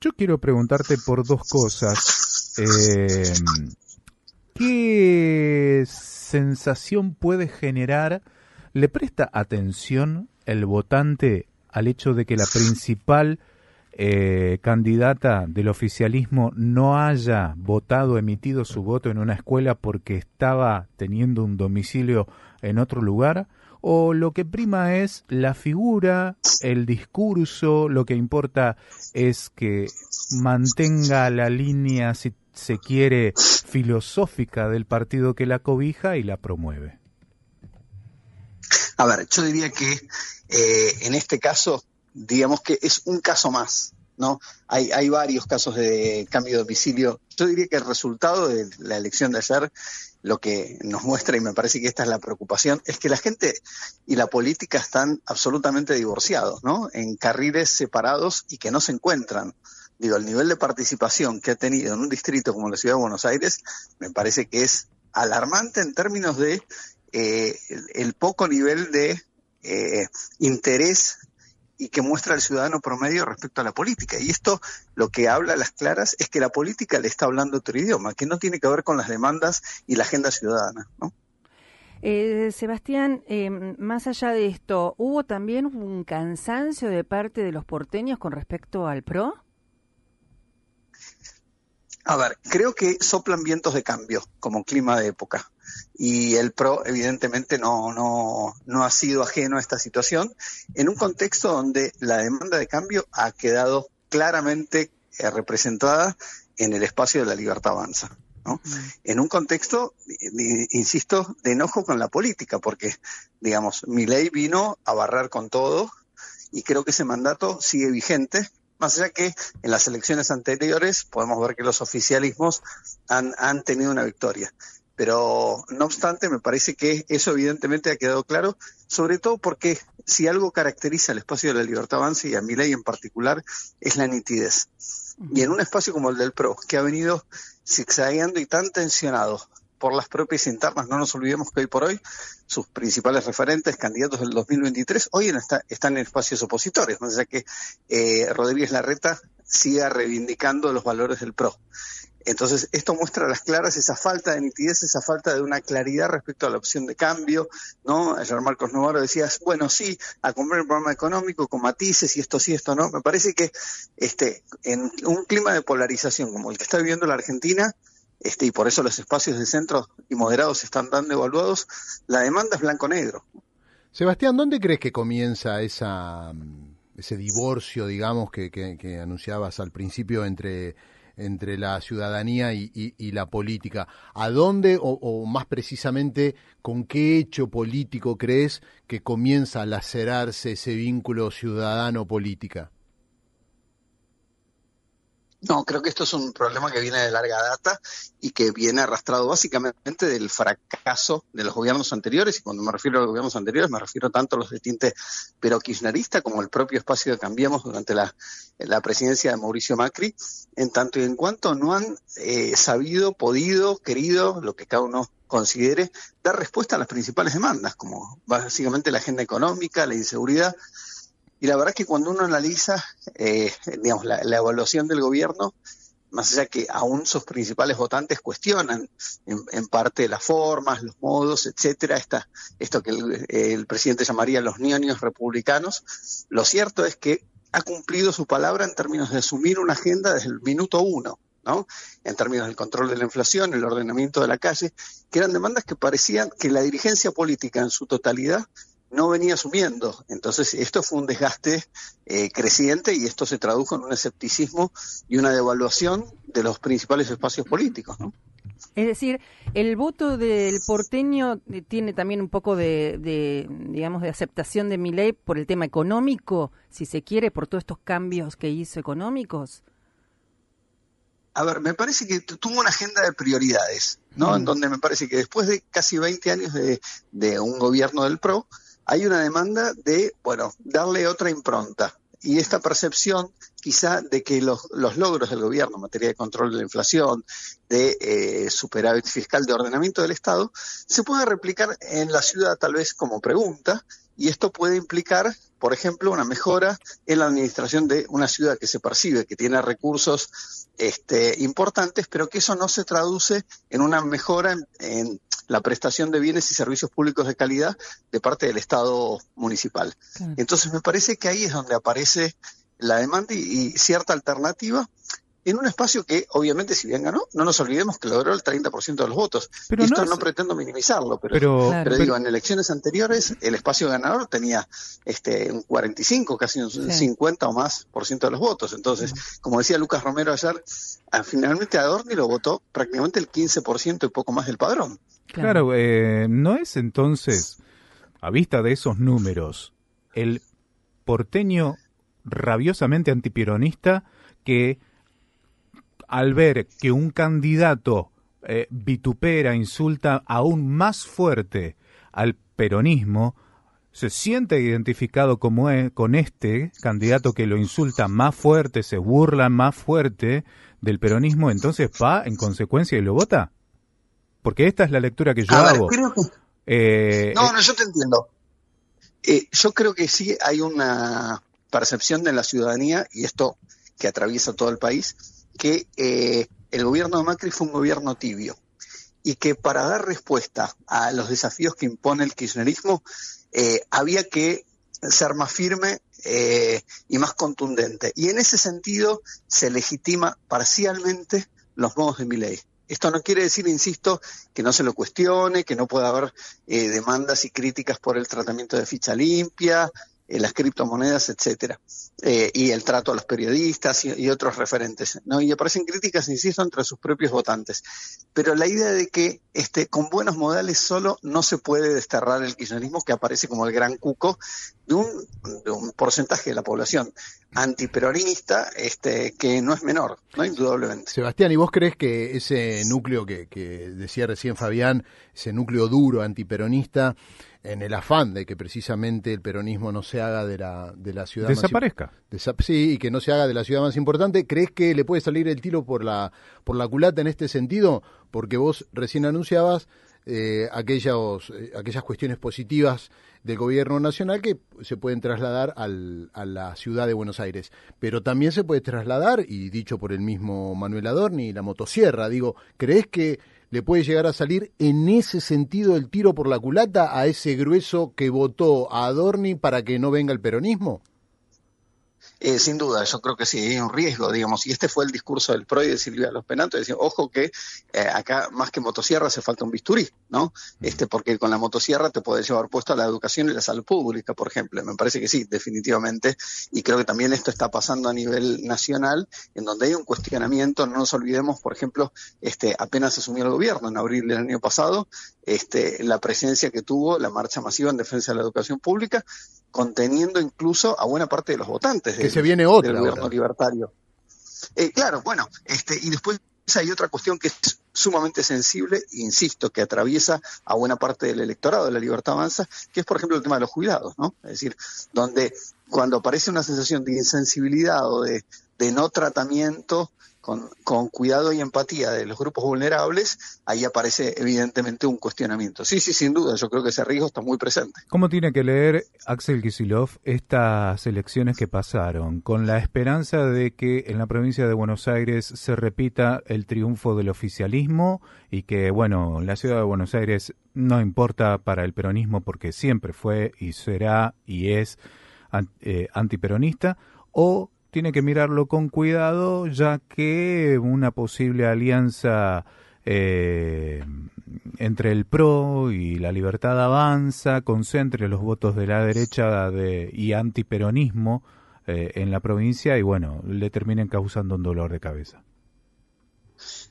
Yo quiero preguntarte por dos cosas. ¿Qué sensación puede generar? ¿Le presta atención el votante al hecho de que la principal candidata del oficialismo no haya votado, emitido su voto en una escuela porque estaba teniendo un domicilio en otro lugar? ¿O lo que prima es la figura, el discurso, lo que importa es que mantenga la línea, si se quiere, filosófica del partido que la cobija y la promueve? A ver, yo diría que en este caso, digamos que es un caso más, ¿no? Hay varios casos de cambio de domicilio. Yo diría que el resultado de la elección de ayer, lo que nos muestra, y me parece que esta es la preocupación, es que la gente y la política están absolutamente divorciados, ¿no? En carriles separados y que no se encuentran. Digo, el nivel de participación que ha tenido en un distrito como la Ciudad de Buenos Aires me parece que es alarmante en términos de el poco nivel de interés y que muestra el ciudadano promedio respecto a la política. Y esto lo que habla a las claras es que la política le está hablando otro idioma, que no tiene que ver con las demandas y la agenda ciudadana, ¿no? Sebastián, más allá de esto, ¿hubo también un cansancio de parte de los porteños con respecto al PRO? A ver, creo que soplan vientos de cambio como clima de época y el PRO evidentemente no ha sido ajeno a esta situación en un contexto donde la demanda de cambio ha quedado claramente representada en el espacio de La Libertad Avanza, ¿no? En un contexto, insisto, de enojo con la política, porque, digamos, Milei vino a barrer con todo y creo que ese mandato sigue vigente. Más allá que en las elecciones anteriores podemos ver que los oficialismos han tenido una victoria. Pero no obstante, me parece que eso evidentemente ha quedado claro, sobre todo porque si algo caracteriza al espacio de La Libertad Avanza y a Milei en particular, es la nitidez. Y en un espacio como el del PRO, que ha venido zigzagueando y tan tensionado por las propias internas, no nos olvidemos que hoy por hoy sus principales referentes, candidatos del 2023, hoy están en espacios opositores, más allá que Rodríguez Larreta siga reivindicando los valores del PRO. Entonces, esto muestra a las claras esa falta de nitidez, esa falta de una claridad respecto a la opción de cambio, ¿no? Ayer Marcos Novaro decía, bueno, sí, a comprar el programa económico con matices y esto sí, esto no. Me parece que en un clima de polarización como el que está viviendo la Argentina, y por eso los espacios de centro y moderados están tan devaluados, la demanda es blanco-negro. Sebastián, ¿dónde crees que comienza ese divorcio, digamos, que anunciabas al principio entre la ciudadanía y la política? ¿A dónde, o más precisamente, con qué hecho político crees que comienza a lacerarse ese vínculo ciudadano-política? No, creo que esto es un problema que viene de larga data y que viene arrastrado básicamente del fracaso de los gobiernos anteriores, y cuando me refiero a los gobiernos anteriores me refiero tanto a los de tinte pero-kirchnerista como el propio espacio de Cambiemos durante la presidencia de Mauricio Macri, en tanto y en cuanto no han sabido, podido, querido, lo que cada uno considere, dar respuesta a las principales demandas, como básicamente la agenda económica, la inseguridad. Y la verdad es que cuando uno analiza, digamos, la evaluación del gobierno, más allá que aún sus principales votantes cuestionan en parte las formas, los modos, etcétera, esto que el presidente llamaría los ñoños republicanos, lo cierto es que ha cumplido su palabra en términos de asumir una agenda desde el minuto uno, ¿no? En términos del control de la inflación, el ordenamiento de la calle, que eran demandas que parecían que la dirigencia política en su totalidad no venía asumiendo. Entonces esto fue un desgaste creciente y esto se tradujo en un escepticismo y una devaluación de los principales espacios políticos, ¿no? Es decir, el voto del porteño tiene también un poco digamos, de aceptación de Milei por el tema económico, si se quiere, por todos estos cambios que hizo económicos. A ver, me parece que tuvo una agenda de prioridades, ¿no? En donde me parece que después de casi 20 años de un gobierno del PRO, hay una demanda de, bueno, darle otra impronta. Y esta percepción quizá de que los logros del gobierno en materia de control de la inflación, de superávit fiscal, de ordenamiento del Estado, se puede replicar en la ciudad tal vez como pregunta, y esto puede implicar por ejemplo, una mejora en la administración de una ciudad que se percibe que tiene recursos importantes, pero que eso no se traduce en una mejora en la prestación de bienes y servicios públicos de calidad de parte del Estado municipal. Claro. Entonces me parece que ahí es donde aparece la demanda y cierta alternativa en un espacio que, obviamente, si bien ganó, no nos olvidemos que logró el 30% de los votos. Pero y esto no no es... pretendo minimizarlo, pero digo, en elecciones anteriores el espacio ganador tenía un 45, casi un 50 o más por ciento de los votos. Entonces, como decía Lucas Romero ayer, finalmente Adorni lo votó prácticamente el 15% y poco más del padrón. Claro, ¿no es entonces, a vista de esos números, el porteño rabiosamente antiperonista que al ver que un candidato vitupera, insulta aún más fuerte al peronismo, se siente identificado con este candidato que lo insulta más fuerte, se burla más fuerte del peronismo, entonces va en consecuencia y lo vota? Porque esta es la lectura que yo hago. Creo que... No, yo te entiendo. Yo creo que sí hay una percepción de la ciudadanía, y esto que atraviesa todo el país, que el gobierno de Macri fue un gobierno tibio y que para dar respuesta a los desafíos que impone el kirchnerismo había que ser más firme y más contundente. Y en ese sentido se legitima parcialmente los modos de Milei. Esto no quiere decir, insisto, que no se lo cuestione, que no pueda haber demandas y críticas por el tratamiento de ficha limpia, las criptomonedas, etcétera, y el trato a los periodistas y otros referentes, ¿no? Y aparecen críticas, insisto, entre sus propios votantes. Pero la idea de que con buenos modales solo no se puede desterrar el kirchnerismo, que aparece como el gran cuco de un porcentaje de la población antiperonista que no es menor, ¿no? Indudablemente. Sebastián, ¿y vos crees que ese núcleo que decía recién Fabián, ese núcleo duro antiperonista, en el afán de que precisamente el peronismo no se haga de la ciudad desaparezca? Sí, y que no se haga de la ciudad más importante, ¿crees que le puede salir el tiro por la culata en este sentido? Porque vos recién anunciabas aquellas cuestiones positivas del gobierno nacional que se pueden trasladar a la ciudad de Buenos Aires, pero también se puede trasladar, y dicho por el mismo Manuel Adorni, la motosierra. Digo, ¿crees que le puede llegar a salir en ese sentido el tiro por la culata a ese grueso que votó a Adorni para que no venga el peronismo? Sin duda, yo creo que sí, hay un riesgo, digamos, y este fue el discurso del PRO y de Silvia Los Penato, decía, ojo que acá más que motosierra hace falta un bisturí, ¿no? Porque con la motosierra te puede llevar puesto a la educación y la salud pública, por ejemplo. Me parece que sí, definitivamente, y creo que también esto está pasando a nivel nacional, en donde hay un cuestionamiento. No nos olvidemos, por ejemplo, apenas asumió el gobierno en abril del año pasado, la presencia que tuvo la marcha masiva en defensa de la educación pública, conteniendo incluso a buena parte de los votantes que se viene otra del gobierno ahora. Libertario. Claro, bueno, y después hay otra cuestión que es sumamente sensible, insisto, que atraviesa a buena parte del electorado de La Libertad Avanza, que es, por ejemplo, el tema de los jubilados, ¿no? Es decir, donde cuando aparece una sensación de insensibilidad o de no tratamiento con cuidado y empatía de los grupos vulnerables, ahí aparece evidentemente un cuestionamiento. Sí, sin duda, yo creo que ese riesgo está muy presente. ¿Cómo tiene que leer Axel Kicillof estas elecciones que pasaron? Con la esperanza de que en la provincia de Buenos Aires se repita el triunfo del oficialismo y que, bueno, la ciudad de Buenos Aires no importa para el peronismo porque siempre fue y será y es antiperonista, o tiene que mirarlo con cuidado, ya que una posible alianza entre el PRO y la Libertad Avanza concentre los votos de la derecha y antiperonismo en la provincia y, bueno, le terminen causando un dolor de cabeza?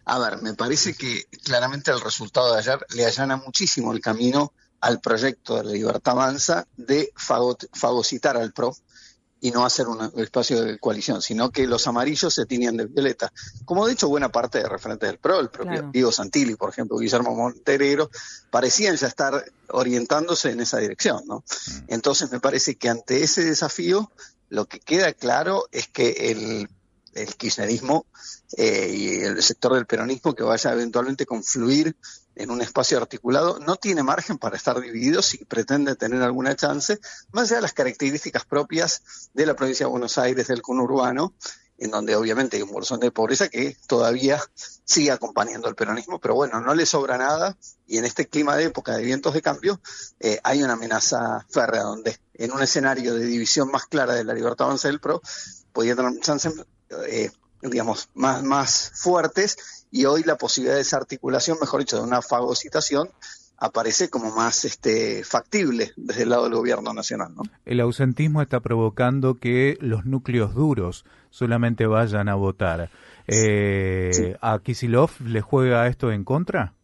A ver, me parece que claramente el resultado de ayer le allana muchísimo el camino al proyecto de la Libertad Avanza de fagocitar al PRO y no hacer un espacio de coalición, sino que los amarillos se tiñan de violeta. Como de hecho buena parte de referentes del PRO, el propio Diego Santilli, por ejemplo, Guillermo Montenegro, parecían ya estar orientándose en esa dirección, ¿no? Entonces me parece que ante ese desafío lo que queda claro es que el kirchnerismo y el sector del peronismo que vaya eventualmente a confluir en un espacio articulado, no tiene margen para estar dividido si pretende tener alguna chance, más allá de las características propias de la provincia de Buenos Aires, del conurbano, en donde obviamente hay un bolsón de pobreza que todavía sigue acompañando al peronismo, pero bueno, no le sobra nada, y en este clima de época de vientos de cambio hay una amenaza férrea donde en un escenario de división más clara de la Libertad Avanza del PRO podía tener chances digamos, más fuertes, y hoy la posibilidad de esa articulación, mejor dicho, de una fagocitación, aparece como más factible desde el lado del gobierno nacional, ¿no? El ausentismo está provocando que los núcleos duros solamente vayan a votar. Sí. ¿A Kicillof le juega esto en contra?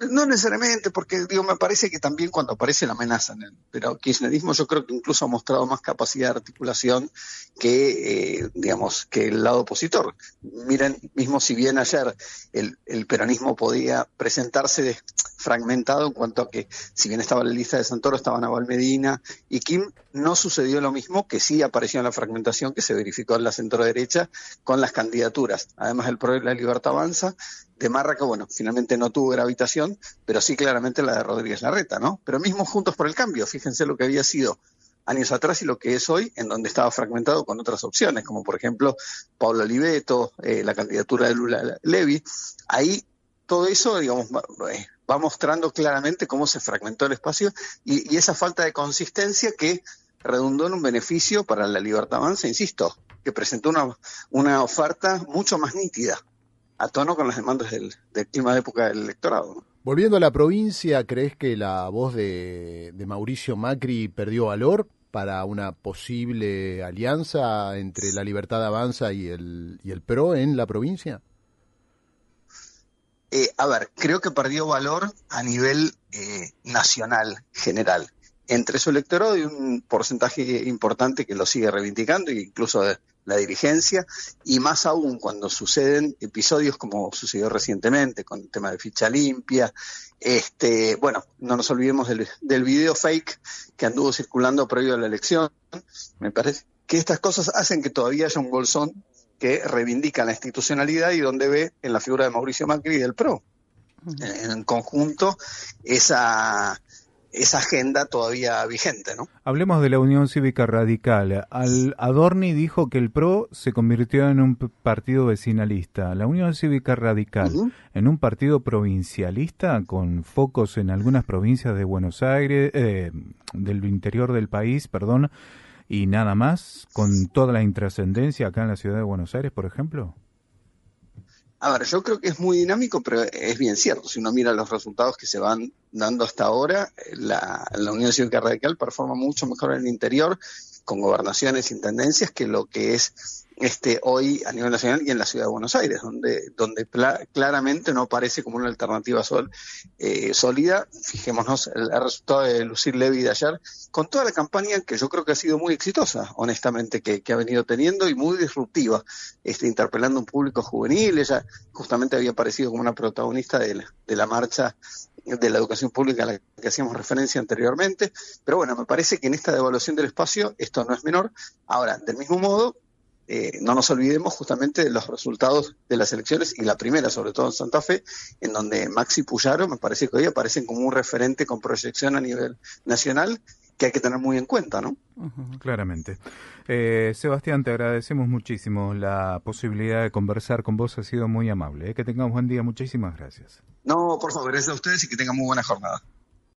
No necesariamente, porque digo, me parece que también cuando aparece la amenaza pero el kirchnerismo yo creo que incluso ha mostrado más capacidad de articulación que, digamos, que el lado opositor. Miren, mismo si bien ayer el peronismo podía presentarse fragmentado en cuanto a que, si bien estaba la lista de Santoro, estaba Naval Medina y Kim, no sucedió lo mismo, que sí apareció en la fragmentación que se verificó en la centro-derecha con las candidaturas. Además, el PRO y la Libertad Avanza, de Marra, que bueno, finalmente no tuvo gravitación, pero sí claramente la de Rodríguez Larreta, ¿no? Pero mismo Juntos por el Cambio, fíjense lo que había sido años atrás y lo que es hoy, en donde estaba fragmentado con otras opciones, como por ejemplo Pablo Oliveto, la candidatura de Lula Levy. Ahí todo eso, digamos, va mostrando claramente cómo se fragmentó el espacio y esa falta de consistencia que redundó en un beneficio para la Libertad Avanza, insisto, que presentó una oferta mucho más nítida, a tono con las demandas del clima de época del electorado, ¿no? Volviendo a la provincia, ¿crees que la voz de Mauricio Macri perdió valor para una posible alianza entre la Libertad Avanza y el PRO en la provincia? A ver, creo que perdió valor a nivel nacional, general, entre su electorado y un porcentaje importante que lo sigue reivindicando, e incluso de la dirigencia, y más aún cuando suceden episodios como sucedió recientemente con el tema de ficha limpia. Bueno, no nos olvidemos del video fake que anduvo circulando previo a la elección. Me parece que estas cosas hacen que todavía haya un bolsón que reivindica la institucionalidad y donde ve en la figura de Mauricio Macri y del PRO, en conjunto, esa agenda todavía vigente, ¿no? Hablemos de la Unión Cívica Radical. Adorni dijo que el PRO se convirtió en un partido vecinalista. La Unión Cívica Radical, en un partido provincialista con focos en algunas provincias de Buenos Aires, del interior del país, perdón, y nada más, con toda la intrascendencia acá en la ciudad de Buenos Aires, por ejemplo. A ver, yo creo que es muy dinámico, pero es bien cierto. Si uno mira los resultados que se van dando hasta ahora, la Unión Cívica Radical performa mucho mejor en el interior, con gobernaciones, intendencias, que lo que es hoy a nivel nacional y en la ciudad de Buenos Aires, donde claramente no aparece como una alternativa sólida. Fijémonos el resultado de Lucille Levy de ayer, con toda la campaña que yo creo que ha sido muy exitosa, honestamente, que ha venido teniendo y muy disruptiva, interpelando a un público juvenil. Ella justamente había aparecido como una protagonista de la marcha de la educación pública a la que hacíamos referencia anteriormente, pero bueno, me parece que en esta devaluación del espacio esto no es menor. Ahora, del mismo modo, no nos olvidemos justamente de los resultados de las elecciones, y la primera, sobre todo en Santa Fe, en donde Maxi Puyaro me parece que hoy aparecen como un referente con proyección a nivel nacional que hay que tener muy en cuenta, ¿no? Claramente. Sebastián, te agradecemos muchísimo la posibilidad de conversar con vos, ha sido muy amable. Que tengas un buen día, muchísimas gracias. No, por favor, gracias a ustedes y que tengan muy buena jornada.